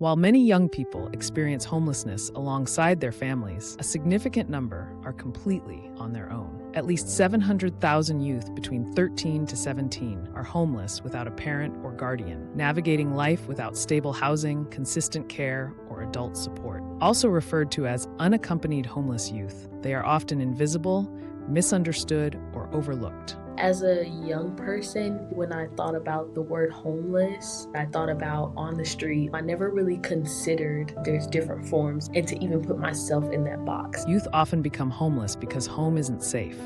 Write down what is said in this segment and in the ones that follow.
While many young people experience homelessness alongside their families, a significant number are completely on their own. At least 700,000 youth between 13 to 17 are homeless without a parent or guardian, navigating life without stable housing, consistent care, or adult support. Also referred to as unaccompanied homeless youth, they are often invisible, misunderstood, or overlooked. As a young person, when I thought about the word homeless, I thought about on the street. I never really considered there's different forms and to even put myself in that box. Youth often become homeless because home isn't safe.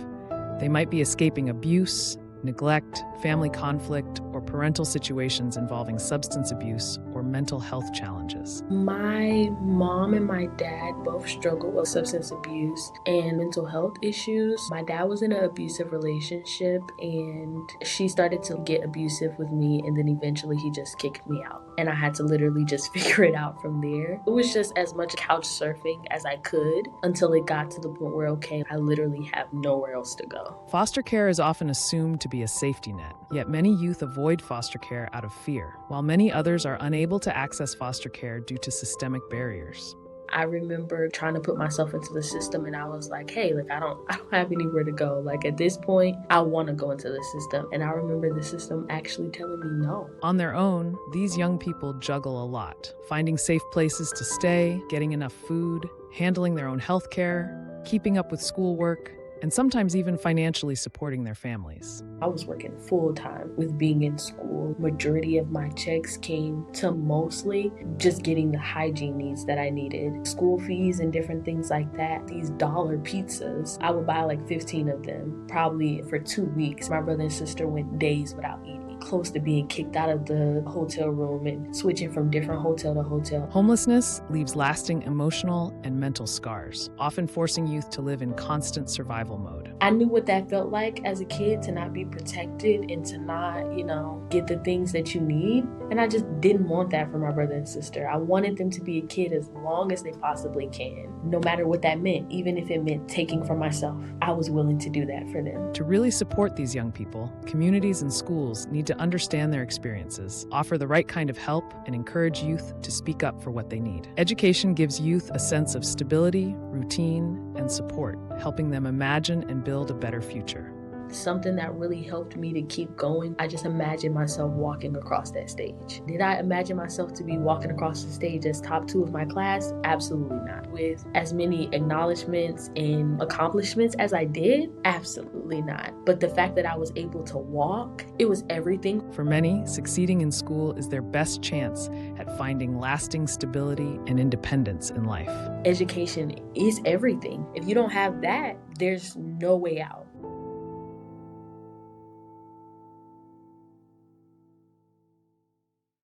They might be escaping abuse, neglect, family conflict, or parental situations involving substance abuse or mental health challenges. My mom and my dad both struggle with substance abuse and mental health issues. My dad was in an abusive relationship and she started to get abusive with me, and then eventually he just kicked me out. And I had to literally just figure it out from there. It was just as much couch surfing as I could until it got to the point where, okay, I literally have nowhere else to go. Foster care is often assumed to be a safety net, yet many youth avoid foster care out of fear, while many others are unable to access foster care due to systemic barriers. I remember trying to put myself into the system, and I was like, hey, I don't have anywhere to go. At this point, I want to go into the system. And I remember the system actually telling me no. On their own, these young people juggle a lot, finding safe places to stay, getting enough food, handling their own health care, keeping up with schoolwork, and sometimes even financially supporting their families. I was working full time with being in school. Majority of my checks came to mostly just getting the hygiene needs that I needed. School fees and different things like that. These dollar pizzas, I would buy 15 of them, probably for 2 weeks. My brother and sister went days without eating. Close to being kicked out of the hotel room and switching from different hotel to hotel. Homelessness leaves lasting emotional and mental scars, often forcing youth to live in constant survival mode. I knew what that felt like as a kid, to not be protected and to not, get the things that you need. And I just didn't want that for my brother and sister. I wanted them to be a kid as long as they possibly can, no matter what that meant. Even if it meant taking from myself, I was willing to do that for them. To really support these young people, communities and schools need to understand their experiences, offer the right kind of help, and encourage youth to speak up for what they need. Education gives youth a sense of stability, routine, and support, helping them imagine and build a better future. Something that really helped me to keep going, I just imagined myself walking across that stage. Did I imagine myself to be walking across the stage as top 2 of my class? Absolutely not. With as many acknowledgments and accomplishments as I did? Absolutely not. But the fact that I was able to walk, it was everything. For many, succeeding in school is their best chance at finding lasting stability and independence in life. Education is everything. If you don't have that, there's no way out.